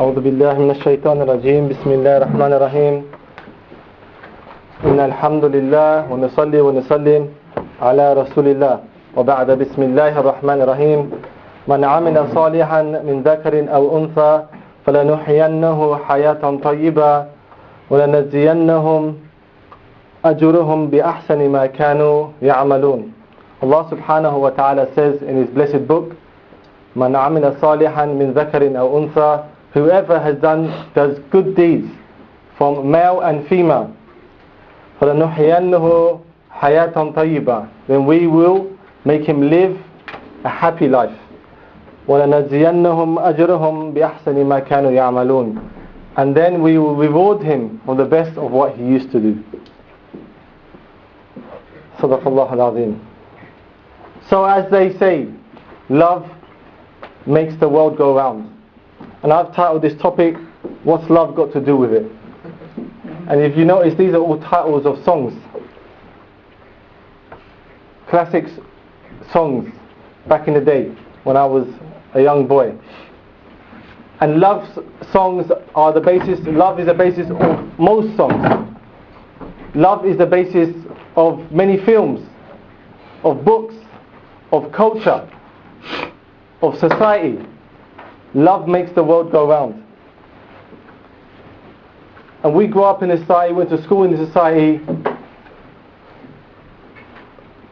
أعوذ بالله من الشيطان الرجيم بسم الله الرحمن الرحيم إن الحمد لله ونصلي ونسلم على رسول الله وبعد بسم الله الرحمن الرحيم من عمل صالحا من ذكر أو أنثى فلنحيينه حياة طيبة ولنجزينهم أجرهم بأحسن ما كانوا يعملون. Allah subhanahu wa ta'ala says in His blessed book, من عمل صالحا من ذكر أو أنثى, whoever does good deeds from male and female, فلنحيينه حياة طيبة, then we will make him live a happy life. وَلَنَجْزِيَنَّهُمْ أَجْرَهُمْ بِأَحْسَنِ مَا كَانُوا يَعْمَلُونَ, and then we will reward him for the best of what he used to do. صدق الله العظيم. So as they say, love makes the world go round. And I've titled this topic, what's love got to do with it? And if you notice, these are all titles of songs. Classic songs back in the day when I was a young boy. And love songs are the basis, love is the basis of most songs. Love is the basis of many films, of books, of culture, of society. Love makes the world go round. And we grew up in a society, went to school in a society.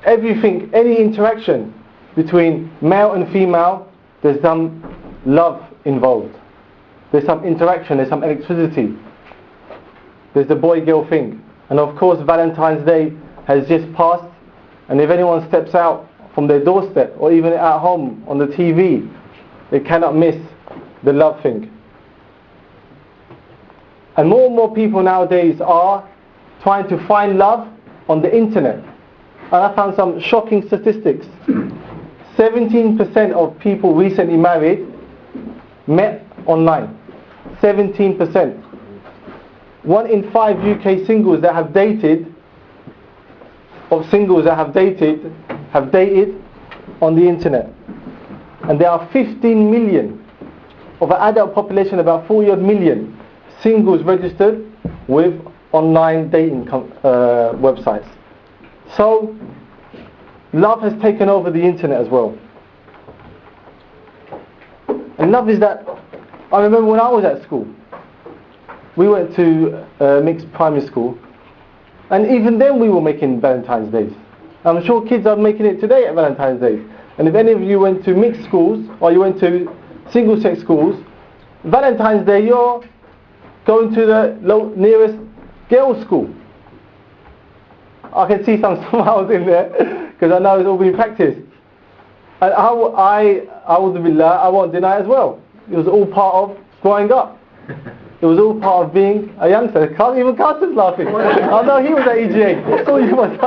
Everything, any interaction between male and female, there's some love involved. There's some interaction, there's some electricity. There's the boy-girl thing. And of course Valentine's Day has just passed, and if anyone steps out from their doorstep or even at home on the TV, they cannot miss the love thing. And more people nowadays are trying to find love on the internet. And I found some shocking statistics. 17% of people recently married met online. 17%. 1 in 5 UK singles that have dated, have dated on the internet. And there are 15 million of an adult population, about 40 odd million singles registered with online dating websites. So love has taken over the internet as well. And love is that, I remember when I was at school, we went to mixed primary school, and even then we were making Valentine's Days. I'm sure kids are making it today at Valentine's Day. And if any of you went to mixed schools or you went to single-sex schools, Valentine's Day you're going to the nearest girls' school. I can see some smiles in there because I know it's all being practiced. And I won't deny as well. It was all part of growing up. It was all part of being a youngster. Even Carter's laughing. I know he was at EGA. So you must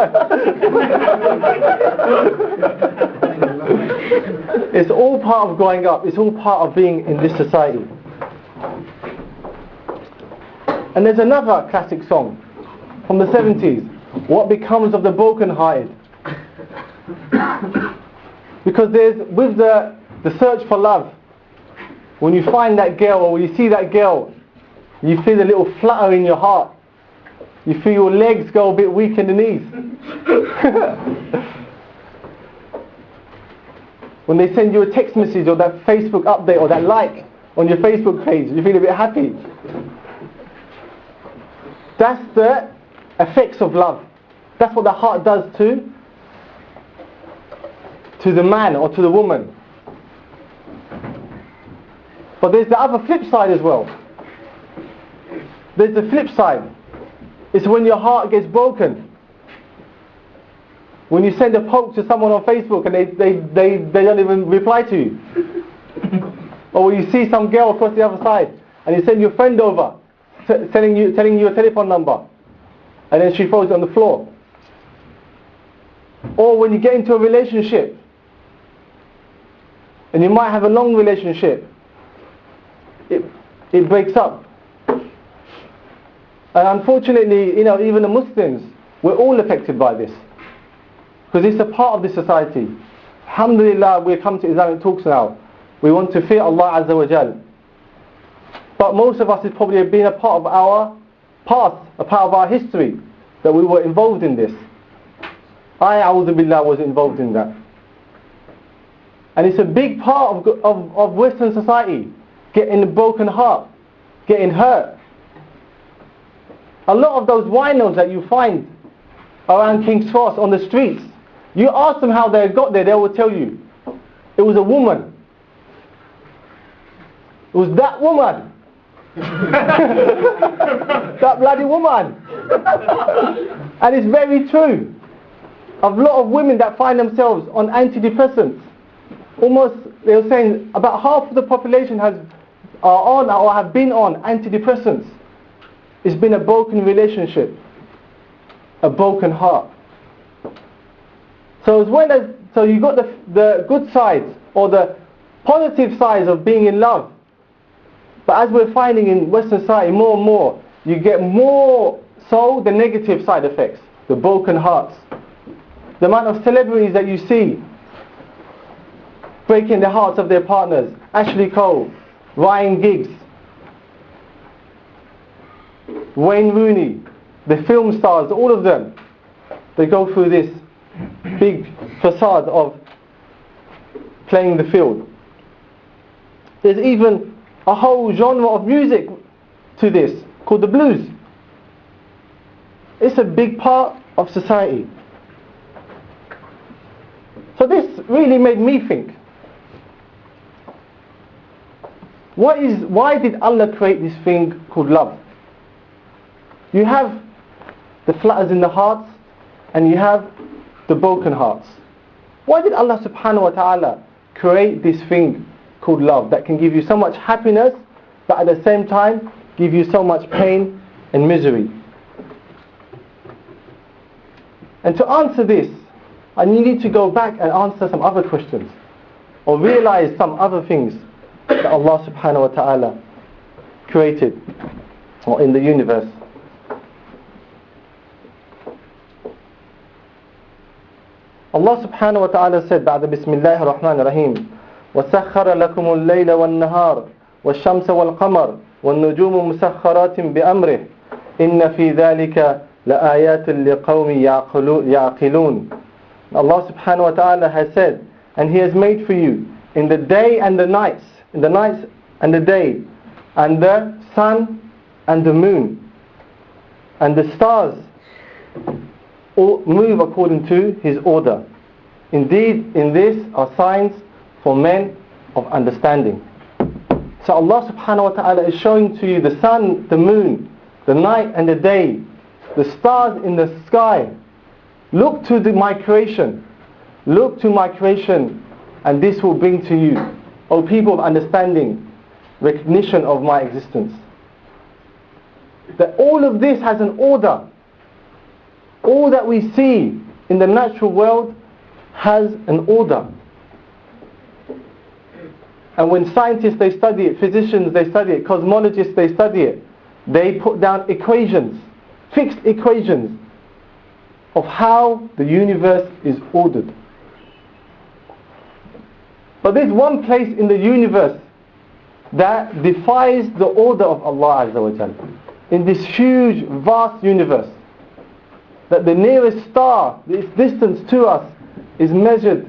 It's all part of growing up. It's all part of being in this society. And there's another classic song from the 70s. What becomes of the broken-hearted? Because with the search for love, when you find that girl or when you see that girl, you feel a little flutter in your heart. You feel your legs go a bit weak in the knees. When they send you a text message or that Facebook update or that like on your Facebook page, you feel a bit happy. That's the effects of love. That's what the heart does to the man or to the woman. But there's the other flip side as well. There's the flip side. It's when your heart gets broken. When you send a poke to someone on Facebook and they don't even reply to you. Or when you see some girl across the other side and you send your friend over telling you a telephone number and then she throws it on the floor. Or when you get into a relationship and you might have a long relationship, it breaks up. And unfortunately, even the Muslims, we're all affected by this. Because it's a part of this society. Alhamdulillah, we come to Islamic talks now. We want to fear Allah Azza wa Jal. but most of us has probably been a part of our past, a part of our history, that we were involved in this. I, a'udhu billah, was involved in that. And it's a big part of Western society, getting a broken heart, getting hurt. A lot of those winos that you find around King's Cross on the streets, you ask them how they got there, they will tell you it was a woman. It was that woman. That bloody woman. And it's very true. A lot of women that find themselves on antidepressants, almost, they were saying about half of the population are on or have been on antidepressants. It's been a broken relationship, a broken heart. So you got the good sides or the positive sides of being in love. But as we're finding in Western society more and more, you get more so the negative side effects, the broken hearts. The amount of celebrities that you see breaking the hearts of their partners. Ashley Cole, Ryan Giggs, Wayne Rooney, the film stars, all of them, they go through this big facade of playing the field. There's even a whole genre of music to this called the blues. It's a big part of society. So this really made me think, why did Allah create this thing called love? You have the flutters in the hearts and you have the broken hearts. Why did Allah subhanahu wa ta'ala create this thing called love that can give you so much happiness but at the same time give you so much pain and misery? And to answer this, and you need to go back and answer some other questions or realize some other things that Allah subhanahu wa ta'ala created or in the universe. Allah subhanahu wa ta'ala said بعد بسم الله الرحمن الرحيم وسخر لكم الليل والنهار والشمس والقمر والنجوم مسخرات بأمره إن في ذلك لآيات لقوم يعقلون. Allah subhanahu wa ta'ala has said, and He has made for you in the day and the nights, in the nights and the day, and the sun and the moon, and the stars all move according to His order. Indeed, in this are signs for men of understanding. So Allah subhanahu wa ta'ala is showing to you the sun, the moon, the night and the day, the stars in the sky. Look to my creation. Look to my creation, and this will bring to you, O people of understanding, recognition of my existence. That all of this has an order. All that we see in the natural world has an order. And when scientists, they study it, physicians, they study it, cosmologists, they study it, they put down equations, fixed equations of how the universe is ordered. But there's one place in the universe that defies the order of Allah Azza wa Jalla. In this huge, vast universe, that the nearest star, its distance to us, is measured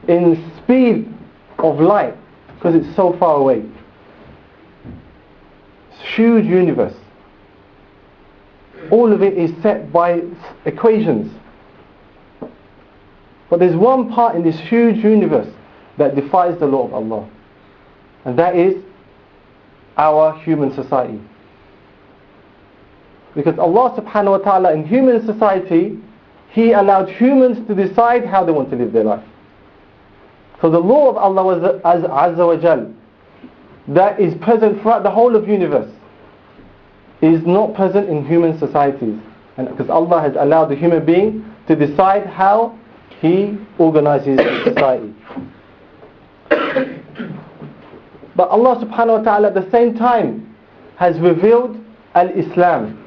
in speed of light, because it's so far away. It's a huge universe. All of it is set by equations. But there's one part in this huge universe that defies the law of Allah, and that is our human society. Because Allah subhanahu wa ta'ala in human society, He allowed humans to decide how they want to live their life. So the law of Allah was Azza wa Jal, that is present throughout the whole of universe, is not present in human societies. And because Allah has allowed the human being to decide how he organizes society. But Allah subhanahu wa ta'ala at the same time has revealed al-Islam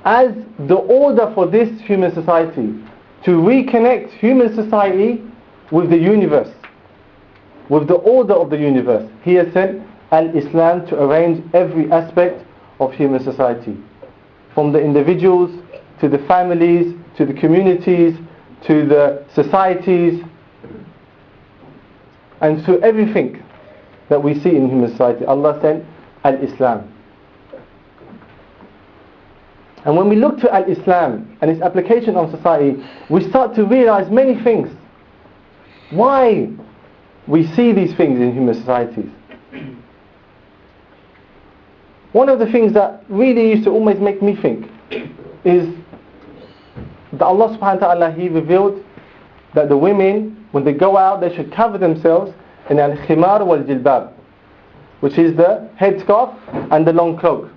as the order for this human society, to reconnect human society with the universe, with the order of the universe. He has said al-Islam to arrange every aspect of human society, from the individuals to the families to the communities to the societies and to everything that we see in human society. Allah sent al-Islam. And when we look to al-Islam and its application on society, we start to realize many things. Why we see these things in human societies. One of the things that really used to always make me think is that Allah subhanahu wa ta'ala, He revealed that the women, when they go out, they should cover themselves in al-khimar wal-jilbab, which is the headscarf and the long cloak.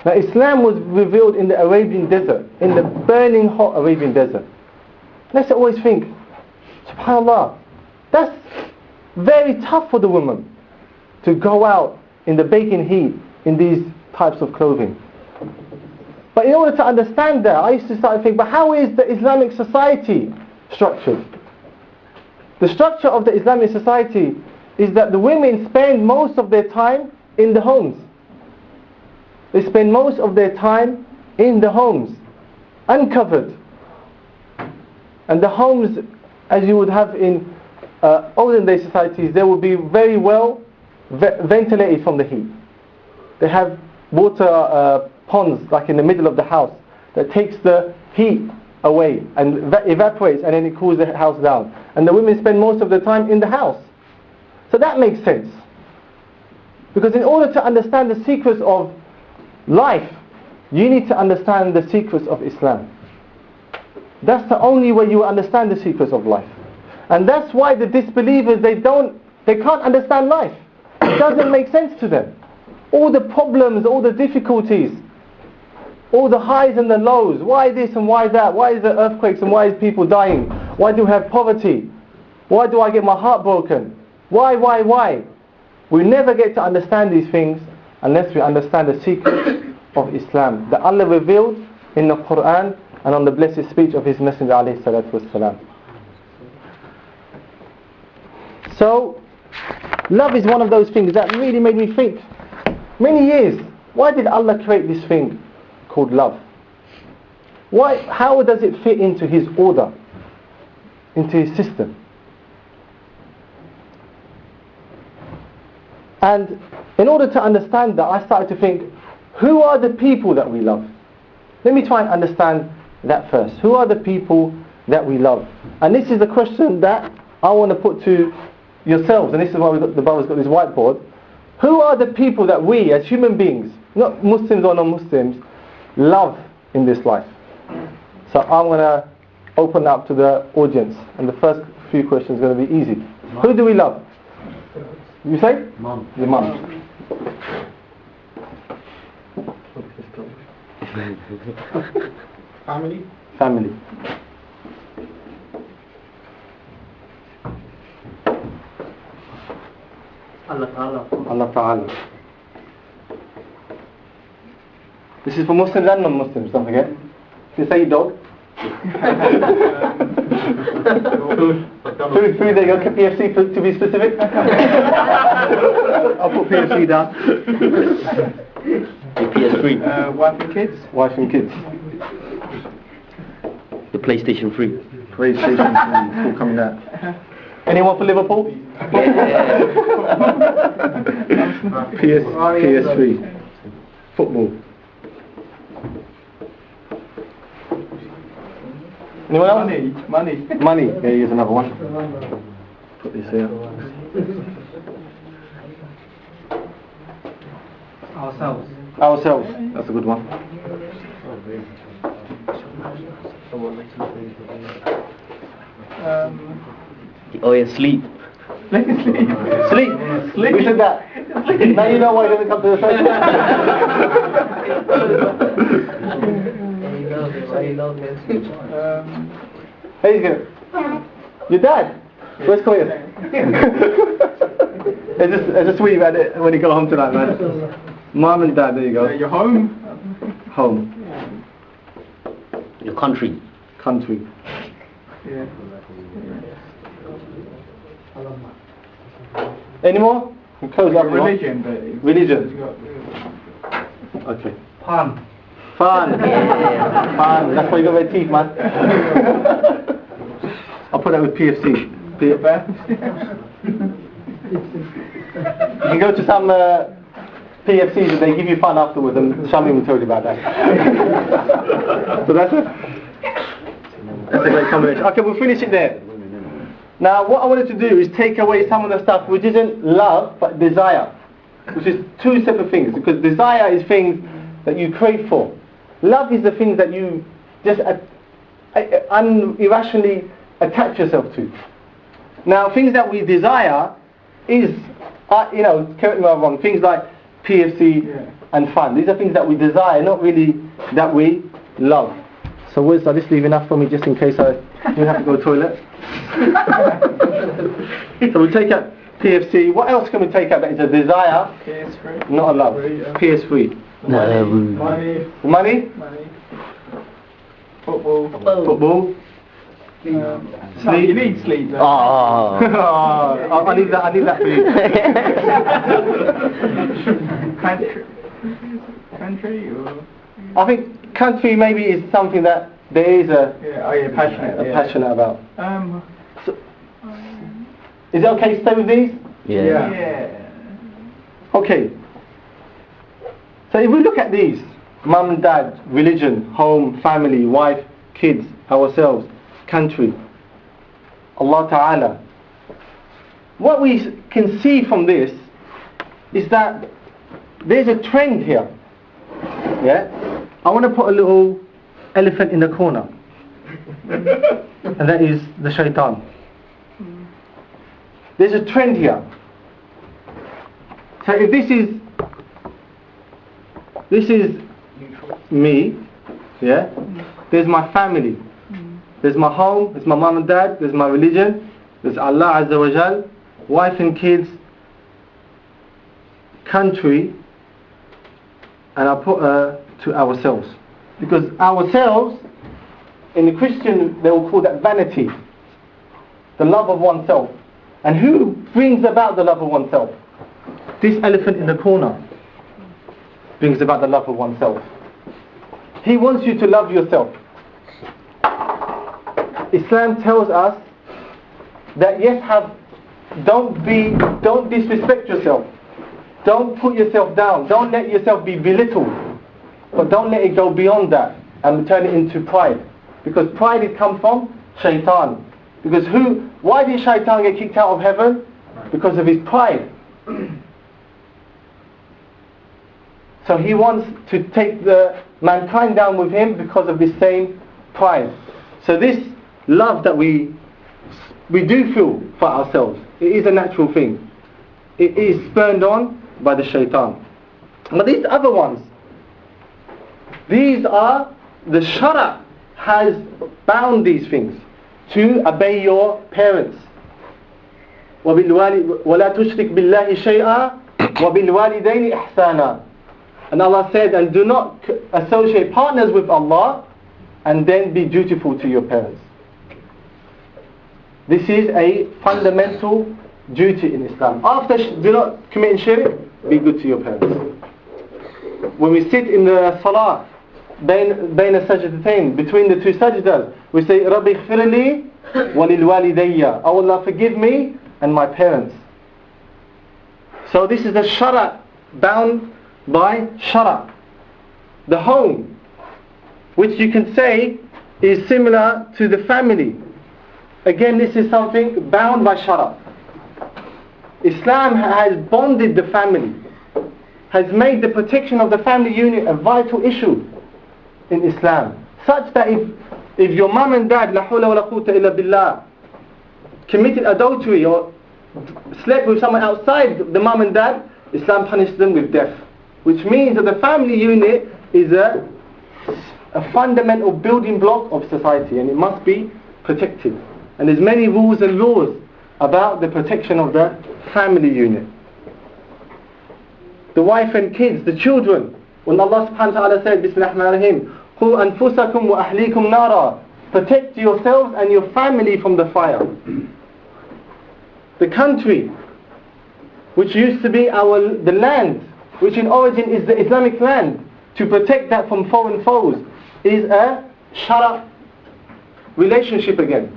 Now Islam was revealed in the Arabian desert, in the burning hot Arabian desert. Let's always think, subhanAllah, that's very tough for the woman to go out in the baking heat in these types of clothing. But in order to understand that, I used to start to think, but how is the Islamic society structured? The structure of the Islamic society is that the women spend most of their time in the homes. They spend most of their time in the homes, uncovered. And the homes, as you would have in olden day societies, they will be very well ventilated from the heat. They have water ponds like in the middle of the house that takes the heat away and evaporates, and then it cools the house down. And the women spend most of their time in the house. So that makes sense. Because in order to understand the secrets of life, you need to understand the secrets of Islam. That's the only way you will understand the secrets of life. And that's why the disbelievers, they can't understand life. It doesn't make sense to them. All the problems, all the difficulties, all the highs and the lows, why this and why that, why is there earthquakes and why is people dying, why do we have poverty, why do I get my heart broken, why? We never get to understand these things unless we understand the secrets of Islam that Allah revealed in the Quran and on the blessed speech of His Messenger alayhi salatu wasalam. So, love is one of those things that really made me think, many years, why did Allah create this thing called love? How does it fit into His order, into His system? And in order to understand that, I started to think, who are the people that we love? Let me try and understand that first. Who are the people that we love? And this is the question that I want to put to yourselves, and this is why the brother's got this whiteboard. Who are the people that we as human beings, not Muslims or non-Muslims, love in this life? So I'm going to open up to the audience, and the first few questions are going to be easy. Mom. Who do we love? You say? Mom. Your mum. Family. Family. Allah Ta'ala. This is for Muslims and non-Muslims, don't forget. You say dog. Food, there you go, PFC to be specific. I'll put PFC down. The PS3. Wife and kids. Wife and kids. The PlayStation 3. PlayStation 3, all coming out. Anyone for Liverpool? PS3. Football. Anyone else? Money. Yeah, here's another one. Put this here. Ourselves. That's a good one. Oh yeah, sleep. Sleep. We said that. Now you know why it doesn't come to the first. Hey, you go. Your dad? Where's Claire? It's just sweet man, when you go home tonight, man. Mom and dad, there you go. Your home? Home. Your country. Country. Yeah. Any more? And close up. Religion, but Religion. Okay. Fun. Fun. Yeah. Fun. That's why you got red teeth, man. I'll put that with PFC. You can go to some PFCs and they give you fun afterwards, and Shamim will tell you about that. So that's a great combination. Okay, we'll finish it there. Now, what I wanted to do is take away some of the stuff which isn't love but desire, which is two separate things. Because desire is things that you crave for. Love is the things that you just irrationally attach yourself to. Now, things that we desire is, correct me if I'm wrong, things like PFC and fun. These are things that we desire, not really that we love. So Wiz, I'll just leave enough for me just in case I do have to go to the toilet. So we take out PFC. What else can we take out that is a desire, PS3. not a love? PS3. Money. Money? Football. Football? No, Sleep. you need sleep. Though. Oh. I need that for you. Country or? I think country maybe is something that there is passionate about. So, is it okay to stay with these? Yeah. Okay. So if we look at these, mum and dad, religion, home, family, wife, kids, ourselves, country, Allah Ta'ala, what we can see from this is that there's a trend here. Yeah? I want to put a little elephant in the corner. And that is the shaitan. There's a trend here. So if this is me, yeah? There's my family. There's my home, there's my mum and dad, there's my religion, there's Allah Azza wa Jal, wife and kids, country, and I put to ourselves. Because ourselves, in the Christian, they will call that vanity. The love of oneself. And who brings about the love of oneself? This elephant in the corner brings about the love of oneself. He wants you to love yourself. Islam tells us that don't disrespect yourself. Don't put yourself down. Don't let yourself be belittled. But don't let it go beyond that and turn it into pride. Because pride has come from shaitan. Because why did shaitan get kicked out of heaven? Because of his pride. So he wants to take the mankind down with him because of this same pride. So this love that we do feel for ourselves, it is a natural thing. It is spurned on by the shaitan. But these other ones, these are, the shara has bound these things to obey your parents. وَلَا تُشْرِكْ بِاللَّهِ شَيْئًا وَبِالْوَالِدَيْنِ إِحْسَانًا. And Allah said, and do not associate partners with Allah, and then be dutiful to your parents. This is a fundamental duty in Islam. After do not commit shirk, be good to your parents. When we sit in the salah, بين السجدتين, between the two sajdas, we say رَبِّ اغْفِرْ لِي وَلِلْوَالِدَيَّ. Oh Allah, forgive me and my parents. So this is the shara, bound by shara. The home, which you can say is similar to the family. Again, this is something bound by shara. Islam has bonded the family, has made the protection of the family unit a vital issue in Islam, such that if your mum and dad, la hawla wa la quwwata illa billah, committed adultery or slept with someone outside the mum and dad, Islam punishes them with death. Which means that the family unit is a fundamental building block of society, and it must be protected. And there's many rules and laws about the protection of the family unit. The wife and kids, the children. When Allah subhanahu wa ta'ala said, Bismillahirrahmanirrahim, قُوا أَنفُسَكُمْ وَأَهْلِيكُمْ نَارًا. Protect yourselves and your family from the fire. The country. which used to be the land, which in origin is the Islamic land, to protect that from foreign foes, is a shara relationship again.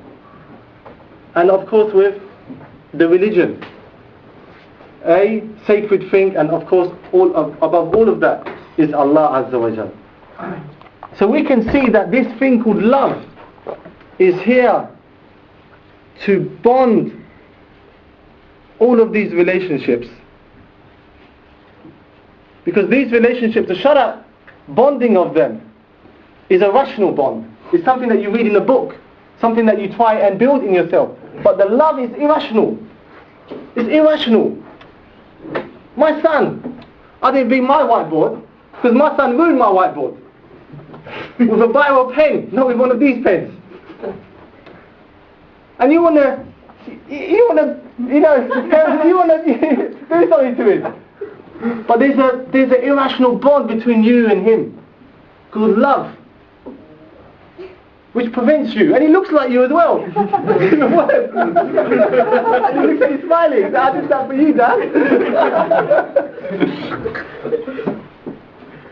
And of course with the religion, a sacred thing, and of course above all of that is Allah Azza wa Jal. So we can see that this thing called love is here to bond all of these relationships. Because these relationships, the shara bonding of them is a rational bond. It's something that you read in a book, something that you try and build in yourself. But the love is irrational. It's irrational. My son, I didn't bring my whiteboard because my son ruined my whiteboard with a biro pen, not with one of these pens. And you wanna do something to it. But there's an irrational bond between you and him called love, which prevents you, and he looks like you as well. Even worse. And he looks at you smiling. I did that for you, Dad.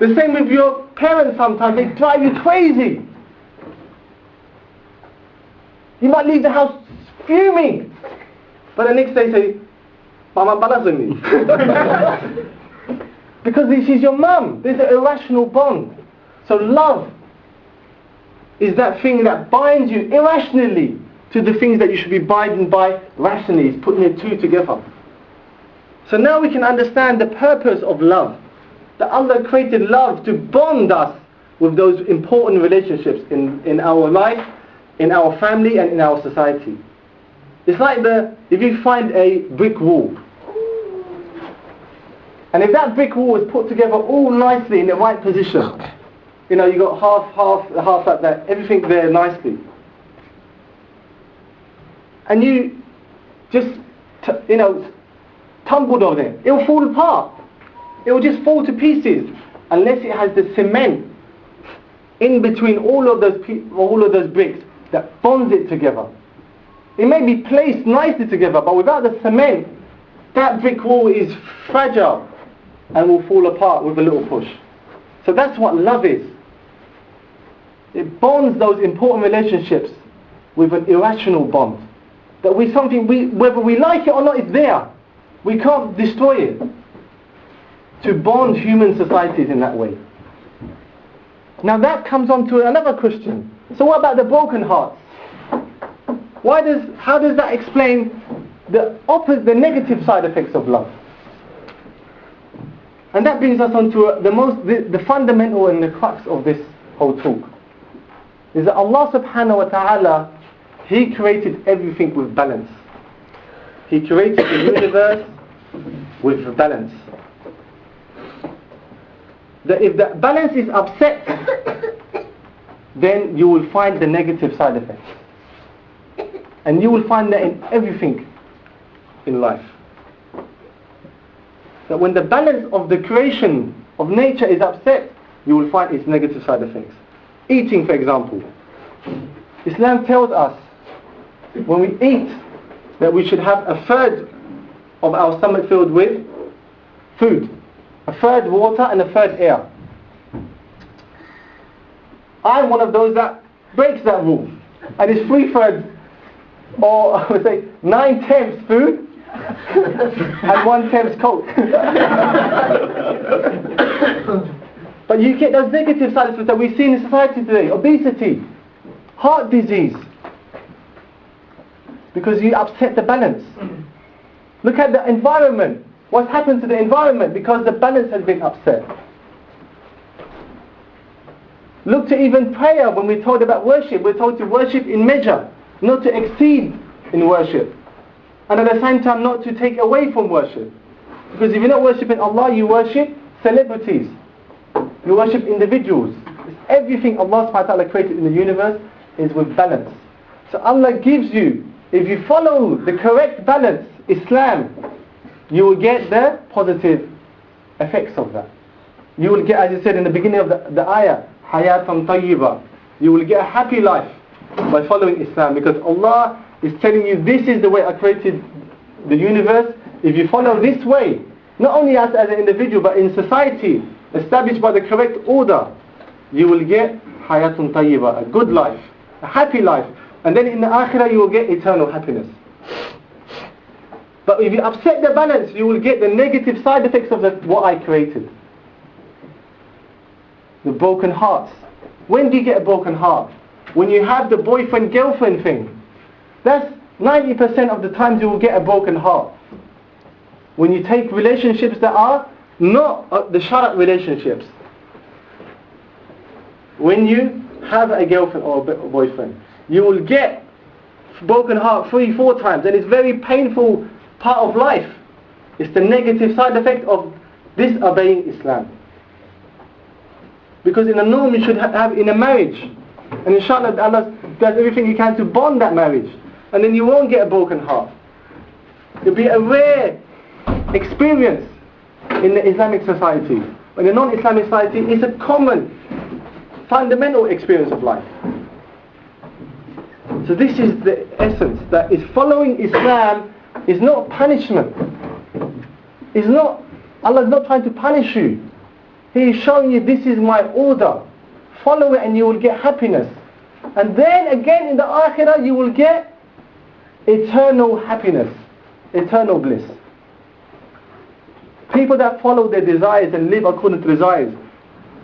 The same with your parents sometimes. They drive you crazy. You might leave the house fuming, but the next day say, Mama balas with me. Because she's your mum. There's an irrational bond. So love is that thing that binds you irrationally to the things that you should be binding by rationally. It's putting the two together. So now we can understand the purpose of love. That Allah created love to bond us with those important relationships in our life, in our family, and in our society. It's like if you find a brick wall, and if that brick wall is put together all nicely in the right position, you know, you got half like that, everything there nicely, and you just tumbled on it, it will fall apart. It will just fall to pieces unless it has the cement in between all of those bricks that bonds it together. It may be placed nicely together, but without the cement, that brick wall is fragile and will fall apart with a little push. So that's what love is. It bonds those important relationships with an irrational bond. That whether we like it or not, it's there. We can't destroy it. To bond human societies in that way. Now that comes on to another question. So what about the broken hearts? How does that explain the negative side effects of love? And that brings us on to the fundamental and the crux of this whole talk. Is that Allah subhanahu wa ta'ala, He created everything with balance. He created the universe with balance. That if that balance is upset, then you will find the negative side effects. And you will find that in everything in life. That when the balance of the creation of nature is upset, you will find its negative side effects. Eating, for example. Islam tells us when we eat that we should have a third of our stomach filled with food, a third water and a third air. I'm one of those that breaks that rule, and it's 3/3, or I would say 9/10 food and 1/10 coke. But you get those negative side effects that we see in society today: obesity, heart disease, because you upset the balance. Look at the environment. What's happened to the environment because the balance has been upset? Look to even prayer. When we're told about worship, we're told to worship in measure, not to exceed in worship, and at the same time not to take away from worship. Because if you're not worshipping Allah, you worship celebrities, you worship individuals. Everything Allah subhanahu wa ta'ala created in the universe is with balance. So Allah gives you, if you follow the correct balance, Islam, you will get the positive effects of that. You will get, as I said in the beginning of the ayah, hayatan tayyiba. You will get a happy life by following Islam, because Allah is telling you, this is the way I created the universe, if you follow this way, not only as an individual but in society, established by the correct order, you will get hayatun tayyiba, a good life, a happy life. And then in the akhirah you will get eternal happiness. But if you upset the balance, you will get the negative side effects of what I created. The broken hearts. When do you get a broken heart? When you have the boyfriend-girlfriend thing. That's 90% of the times you will get a broken heart. When you take relationships that are not the sharat relationships. When you have a girlfriend or a boyfriend, you will get broken heart 3-4 times, and it's very painful part of life. It's the negative side effect of disobeying Islam. Because in a norm you should have in a marriage, and inshallah Allah does everything He can to bond that marriage, and then you won't get a broken heart. It'll be a rare experience in the Islamic society. In the non-Islamic society, it's a common, fundamental experience of life. So this is the essence, that is following Islam is not punishment. It's not, Allah is not trying to punish you. He is showing you, this is my order. Follow it and you will get happiness. And then again in the akhirah you will get eternal happiness, eternal bliss. People that follow their desires and live according to desires,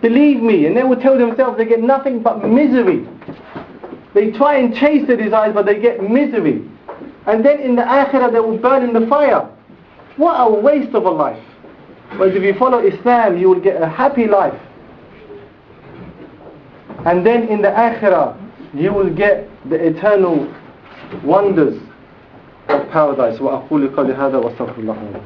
believe me, and they will tell themselves they get nothing but misery. They try and chase their desires but they get misery. And then in the akhirah they will burn in the fire. What a waste of a life. Whereas if you follow Islam, you will get a happy life. And then in the akhirah, you will get the eternal wonders of paradise. وأقول قولي هذا وأستغفر الله.